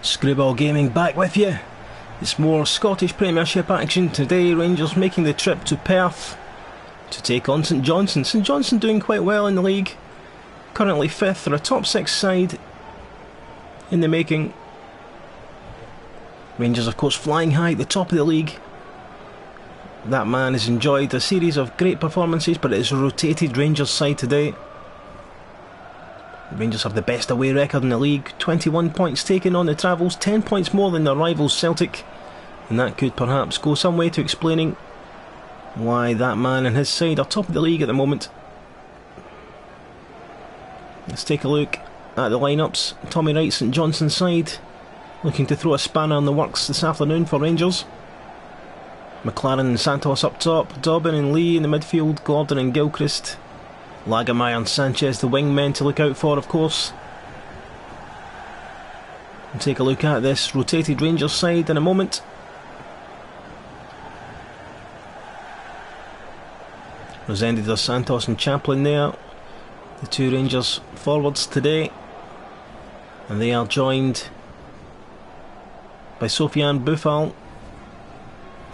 Screwball Gaming back with you. It's more Scottish Premiership action today. Rangers making the trip to Perth to take on St Johnstone. St Johnstone doing quite well in the league. Currently 5th, they're a top 6 side in the making. Rangers of course flying high at the top of the league. That man has enjoyed a series of great performances, but it is a rotated Rangers side today. Rangers have the best away record in the league, 21 points taken on the travels, 10 points more than their rivals Celtic, and that could perhaps go some way to explaining why that man and his side are top of the league at the moment. Let's take a look at the lineups. Tommy Wright, St Johnstone's side, looking to throw a spanner in the works this afternoon for Rangers. McLaren and Santos up top, Dobbin and Lee in the midfield, Gordon and Gilchrist, Lagermeyer and Sanchez the wingmen to look out for, of course. We'll take a look at this rotated Rangers side in a moment. Rosende, Dos Santos and Chaplin there, the two Rangers forwards today, and they are joined by Sofiane Boufal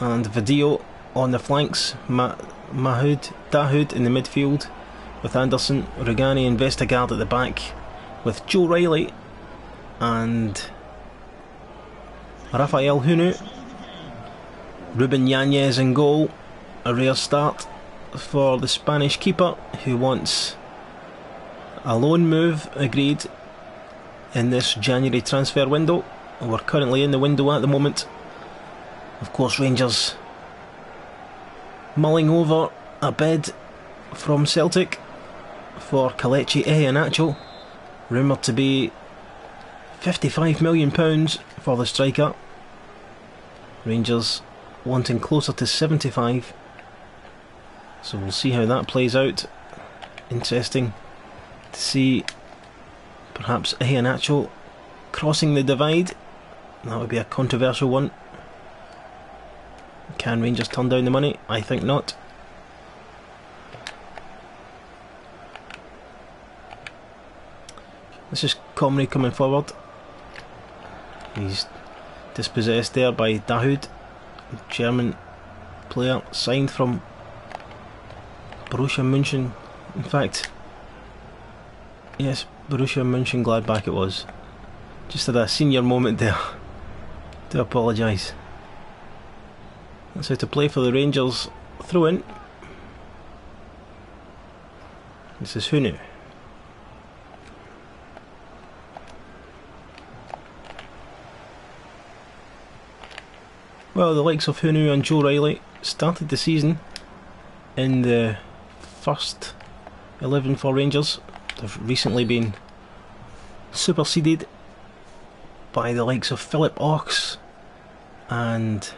and Video on the flanks, Dahoud in the midfield, with Anderson, Rugani and Vestergaard at the back, with Joe Riley and Rafael Hunu. Ruben Yanez in goal, a rare start for the Spanish keeper, who wants a loan move agreed in this January transfer window. We're currently in the window at the moment. Of course, Rangers mulling over a bid from Celtic for Kelechi Iheanacho, rumoured to be £55 million for the striker. Rangers wanting closer to 75, so we'll see how that plays out. Interesting to see perhaps Iheanacho crossing the divide. That would be a controversial one. Can Rangers turn down the money? I think not. This is Comrie coming forward. He's dispossessed there by Dahoud, German player signed from Borussia München. In fact, yes, Borussia Mönchengladbach it was. Just had a senior moment there. Do apologise. That's how to play for the Rangers. Throw in. This is Hunu. Well, the likes of Hunu and Joe Riley started the season in the first 11 for Rangers. They've recently been superseded by the likes of Philip Ox and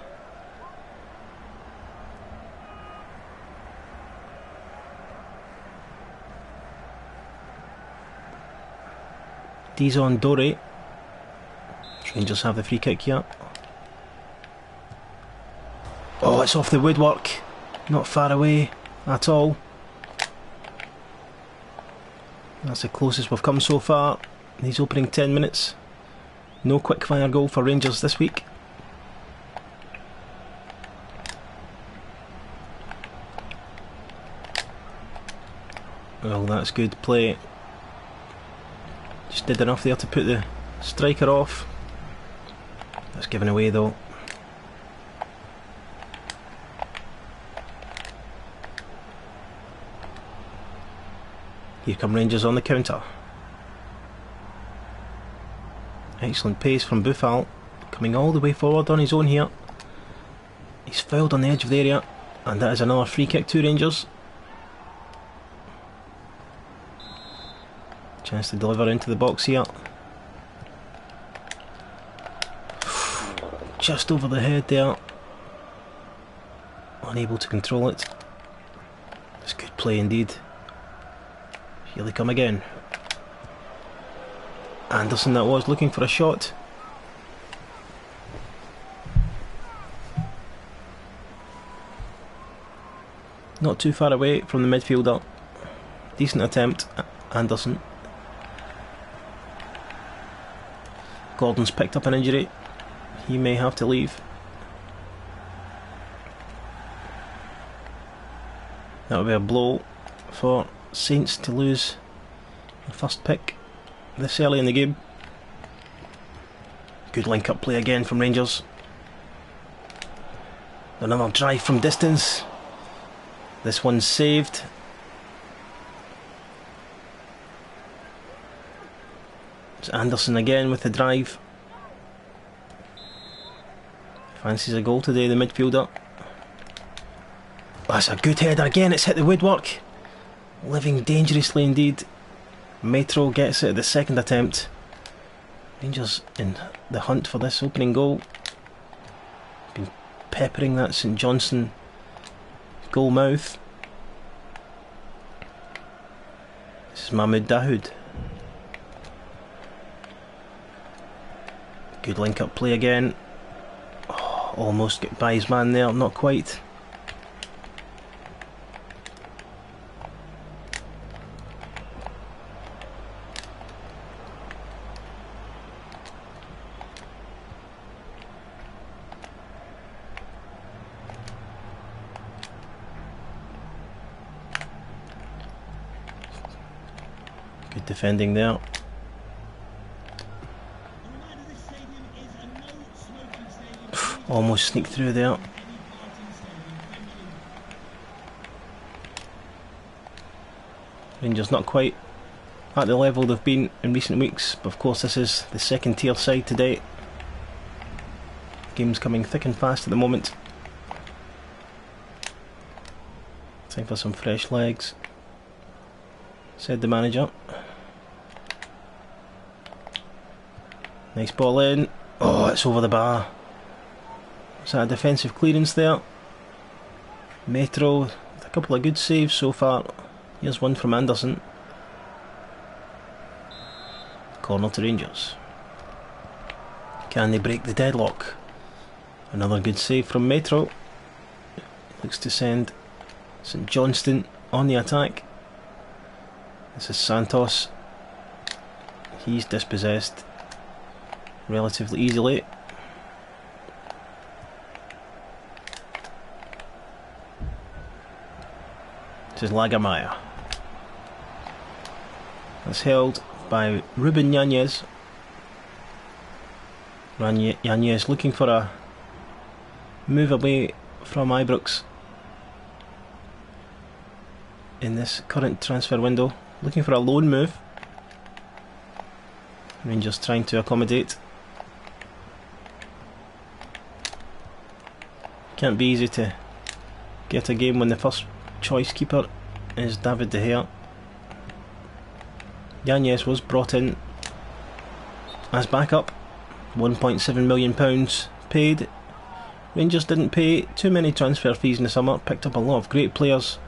Dizon Dore. Rangers have the free kick here. Oh, it's off the woodwork, not far away at all. That's the closest we've come so far in these opening 10 minutes. No quick fire goal for Rangers this week. Well, that's good play. Just did enough there to put the striker off. That's given away though. Here come Rangers on the counter. Excellent pace from Boufal, coming all the way forward on his own here. He's fouled on the edge of the area, and that is another free kick to Rangers. Chance to deliver into the box here. Just over the head there. Unable to control it. It's good play indeed. Here they come again. Anderson that was, looking for a shot. Not too far away from the midfielder. Decent attempt, Anderson. Gordon's picked up an injury. He may have to leave. That would be a blow for Saints to lose the first pick this early in the game. Good link-up play again from Rangers. Another drive from distance. This one's saved. It's Anderson again with the drive. Fancies a goal today, the midfielder. That's a good header again, it's hit the woodwork. Living dangerously indeed. Metro gets it at the second attempt. Rangers in the hunt for this opening goal. Been peppering that St Johnstone goal mouth. This is Mahmoud Dahoud. Good link up play again. Oh, almost get by his man there, not quite. Good defending there. Almost sneaked through there. Rangers not quite at the level they've been in recent weeks, but of course this is the second tier side today. Game's coming thick and fast at the moment. Time for some fresh legs, said the manager. Nice ball in. Oh, it's over the bar. Was that a defensive clearance there? Metro with a couple of good saves so far. Here's one from Anderson. Corner to Rangers. Can they break the deadlock? Another good save from Metro. Looks to send St Johnstone on the attack. This is Santos. He's dispossessed relatively easily. This is Lagamaya. That's held by Ruben Yanez. Yanez looking for a move away from Ibrox in this current transfer window. Looking for a loan move. Rangers trying to accommodate. Can't be easy to get a game when the first choice keeper is David De Gea. Yanez was brought in as backup. £1.7 million paid. Rangers didn't pay too many transfer fees in the summer, picked up a lot of great players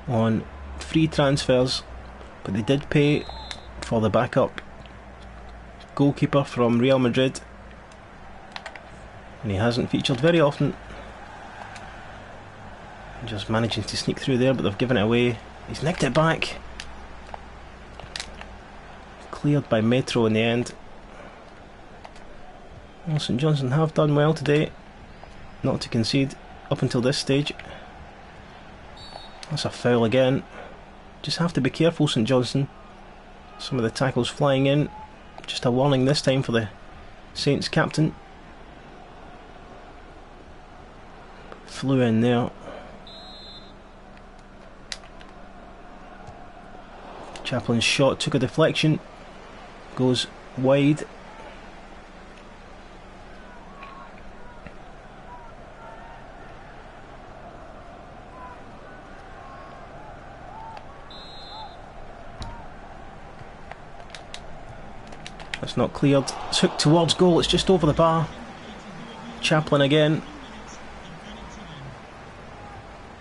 on free transfers, but they did pay for the backup goalkeeper from Real Madrid, and he hasn't featured very often. Just managing to sneak through there, but they've given it away. He's nicked it back. Cleared by Metro in the end. Well, St Johnstone have done well today not to concede up until this stage. That's a foul again. Just have to be careful, St Johnstone. Some of the tackles flying in. Just a warning this time for the Saints captain. Flew in there. Chaplin's shot took a deflection, goes wide. That's not cleared. Took towards goal, it's just over the bar. Chaplin again.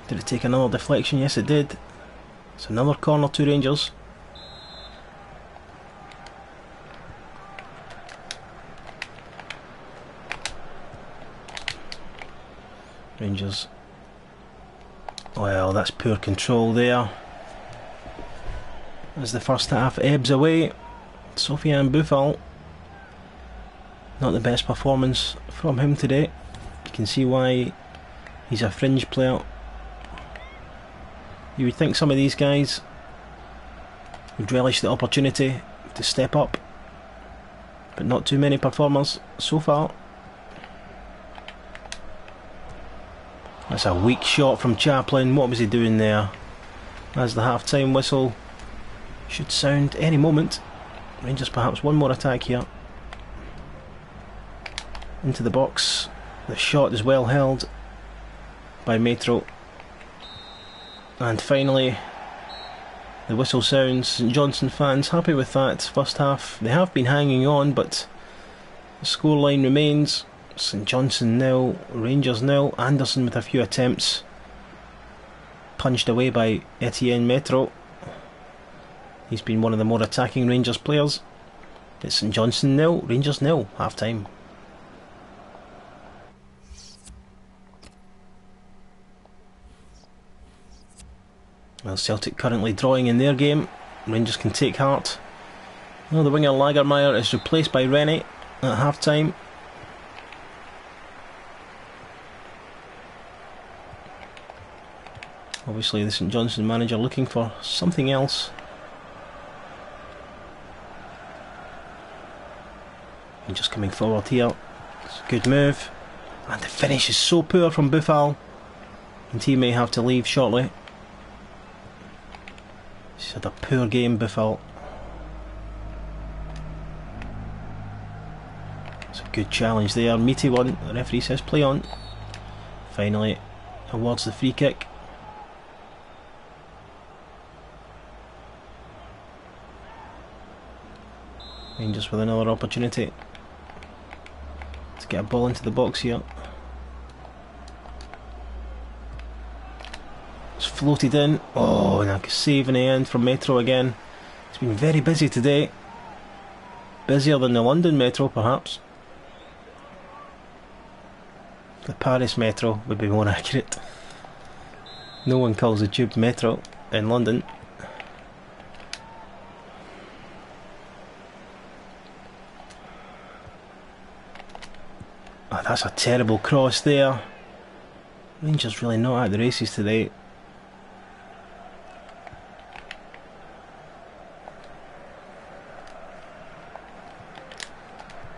Did it take another deflection? Yes it did. It's another corner to Rangers. Rangers. Well, that's poor control there. As the first half ebbs away, Sofiane Boufal Not the best performance from him today. You can see why he's a fringe player. You would think some of these guys would relish the opportunity to step up, but not too many performers so far. That's a weak shot from Chaplin. What was he doing there? As the half-time whistle should sound any moment. Rangers perhaps one more attack here. Into the box. The shot is well held by Metro. And finally, the whistle sounds. St Johnstone fans happy with that first half. They have been hanging on, but the scoreline remains. St Johnstone 0, Rangers 0. Anderson with a few attempts. Punched away by Etienne Metro. He's been one of the more attacking Rangers players. It's St Johnstone 0, Rangers 0, half time. Well, Celtic currently drawing in their game. Rangers can take heart. Well, the winger Lagermeyer is replaced by Rennie at half time. Obviously the St Johnstone manager looking for something else. And just coming forward here. It's a good move. And the finish is so poor from Buffal. And he may have to leave shortly. He's had a poor game, Buffal. It's a good challenge there. Meaty one. The referee says play on. Finally awards the free kick. Rangers with another opportunity to get a ball into the box here. It's floated in. Oh, and a save in the end from Metro again. It's been very busy today. Busier than the London Metro, perhaps. The Paris Metro would be more accurate. No one calls the Tube Metro in London. Oh, that's a terrible cross there. Rangers really not at the races today.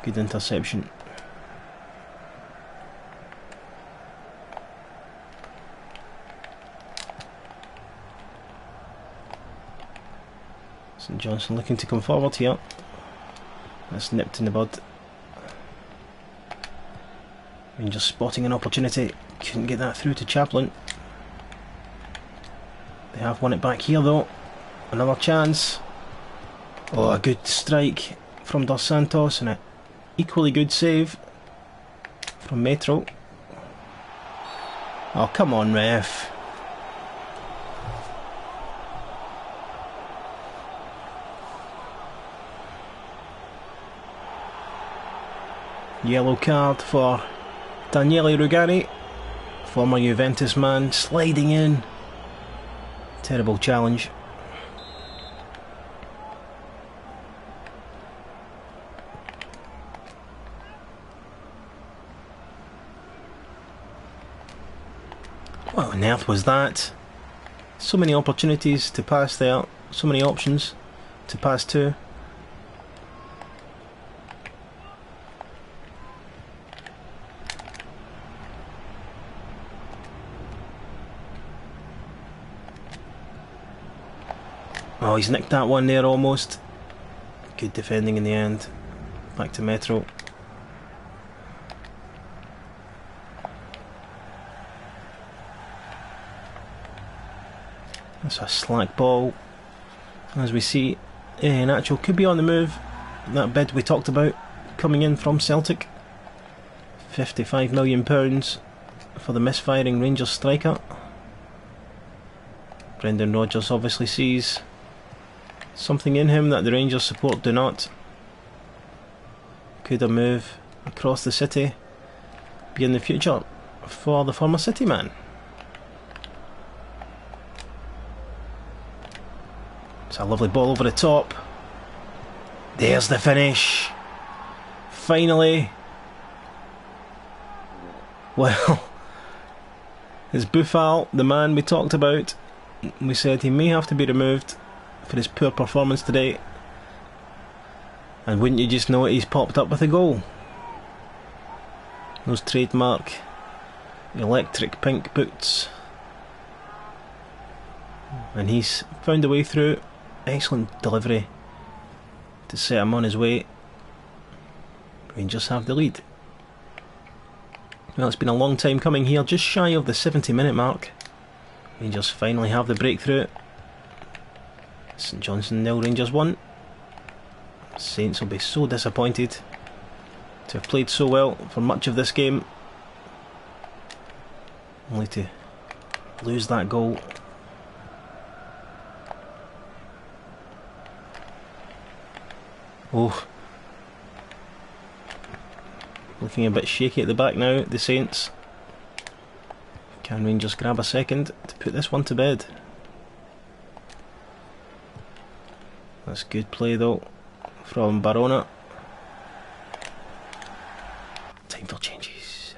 Good interception. St Johnstone looking to come forward here. That's nipped in the bud. Rangers spotting an opportunity. Couldn't get that through to Chaplin. They have won it back here though. Another chance. Oh, a good strike from Dos Santos and an equally good save from Metro. Oh, come on, ref. Yellow card for Daniele Rugani, former Juventus man, sliding in. Terrible challenge. What on earth was that? So many opportunities to pass there, so many options to pass to. Oh, he's nicked that one there almost. Good defending in the end. Back to Metro. That's a slack ball. As we see, Nacho could be on the move. That bid we talked about coming in from Celtic. £55 million for the misfiring Rangers striker. Brendan Rodgers obviously sees something in him that the Rangers support do not. Could a move across the city be in the future for the former City man? It's a lovely ball over the top. There's the finish. finally. Well, it's Buffal, the man we talked about. We said he may have to be removed for his poor performance today. And wouldn't you just know it, he's popped up with a goal. Those trademark electric pink boots. And he's found a way through. Excellent delivery to set him on his way. Rangers have the lead. Well, it's been a long time coming here, just shy of the 70-minute mark. Rangers finally have the breakthrough. St Johnstone 0, Rangers 1. Saints will be so disappointed to have played so well for much of this game, only to lose that goal. Oh, looking a bit shaky at the back now, the Saints. Can Rangers grab a second to put this one to bed? That's good play though from Barona. Time for changes.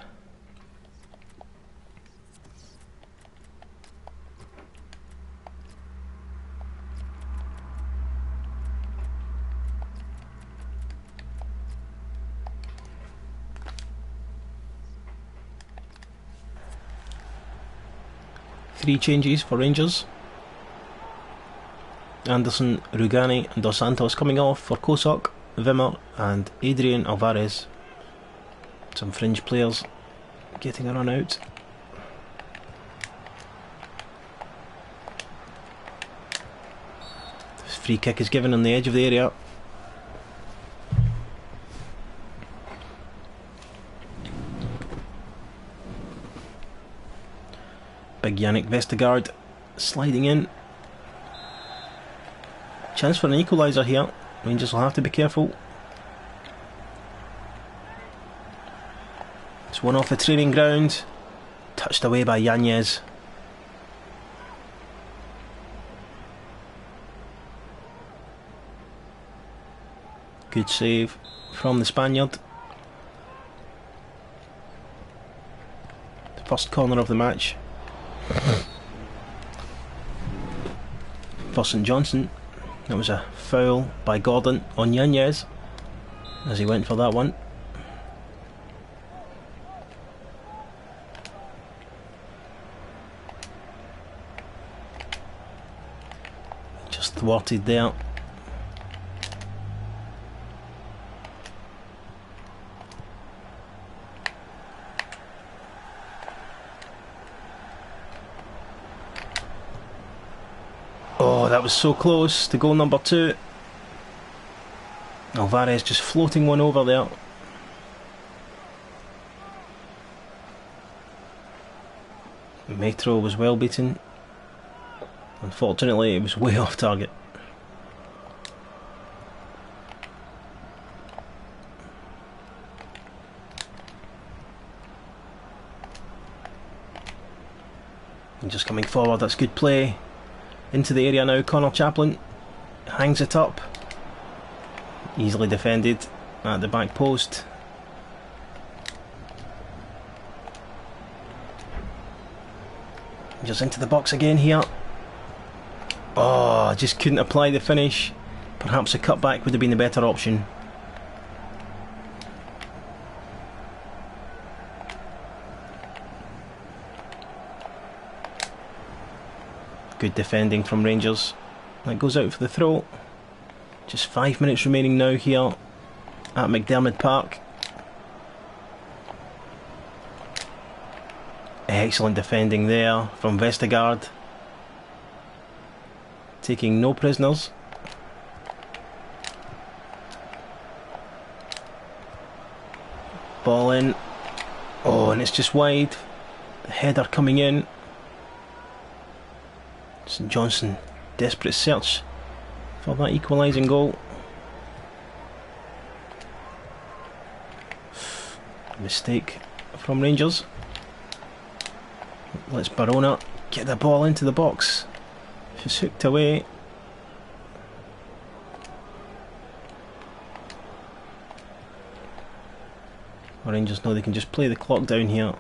Three changes for Rangers. Anderson, Rugani and Dos Santos coming off for Kosok, Wimmer and Adrian Alvarez. Some fringe players getting a run out. This free kick is given on the edge of the area. Big Yannick Vestergaard sliding in. Chance for an equaliser here. Rangers will have to be careful. It's one off the training ground. Touched away by Yanez. Good save from the Spaniard. The first corner of the match for St Johnstone. That was a foul by Gordon on Yanez as he went for that one. Just thwarted there. Oh, that was so close to goal number 2. Alvarez just floating one over there. Metro was well beaten. Unfortunately, it was way off target. And just coming forward, that's good play. Into the area now, Connor Chaplin hangs it up. Easily defended at the back post. Just into the box again here. Oh, just couldn't apply the finish. Perhaps a cutback would have been the better option. Good defending from Rangers. That goes out for the throw. Just 5 minutes remaining now here at McDermott Park. Excellent defending there from Vestergaard. Taking no prisoners. Ball in. Oh, and it's just wide. The header coming in. St Johnstone, desperate search for that equalising goal. Mistake from Rangers. Let's Barona get the ball into the box. She's hooked away. Rangers know they can just play the clock down here.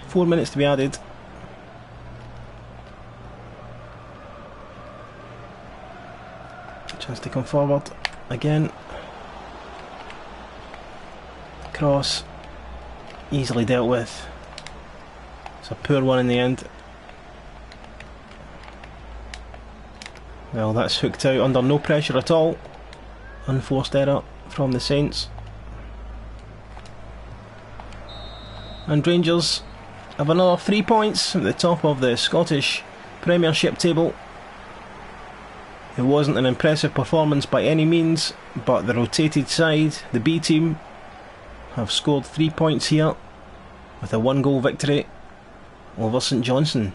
Four minutes to be added. Chance to come forward again. Cross, easily dealt with. It's a poor one in the end. Well, that's hooked out under no pressure at all. Unforced error from the Saints. And Rangers have another 3 points at the top of the Scottish Premiership table. It wasn't an impressive performance by any means, but the rotated side, the B team, have scored 3 points here with a 1-goal victory over St Johnstone.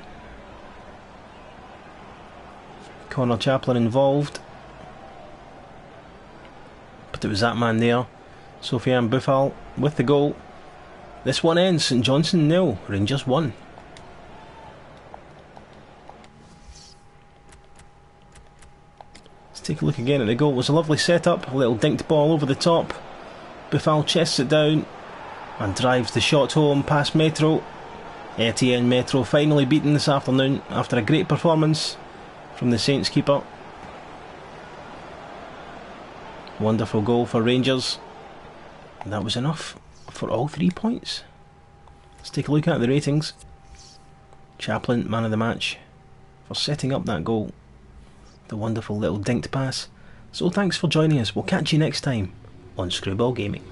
Connor Chaplin involved, but it was that man there, Sofiane Boufal, with the goal. This one ends St Johnstone 0, Rangers 1. Let's take a look again at the goal. It was a lovely setup, a little dinked ball over the top. Boufal chests it down and drives the shot home past Metro. Etienne Metro finally beaten this afternoon after a great performance from the Saints keeper. Wonderful goal for Rangers. And that was enough for all 3 points. Let's take a look at the ratings. Chaplin, man of the match, for setting up that goal. The wonderful little dinked pass. So thanks for joining us. We'll catch you next time on Screwball Gaming.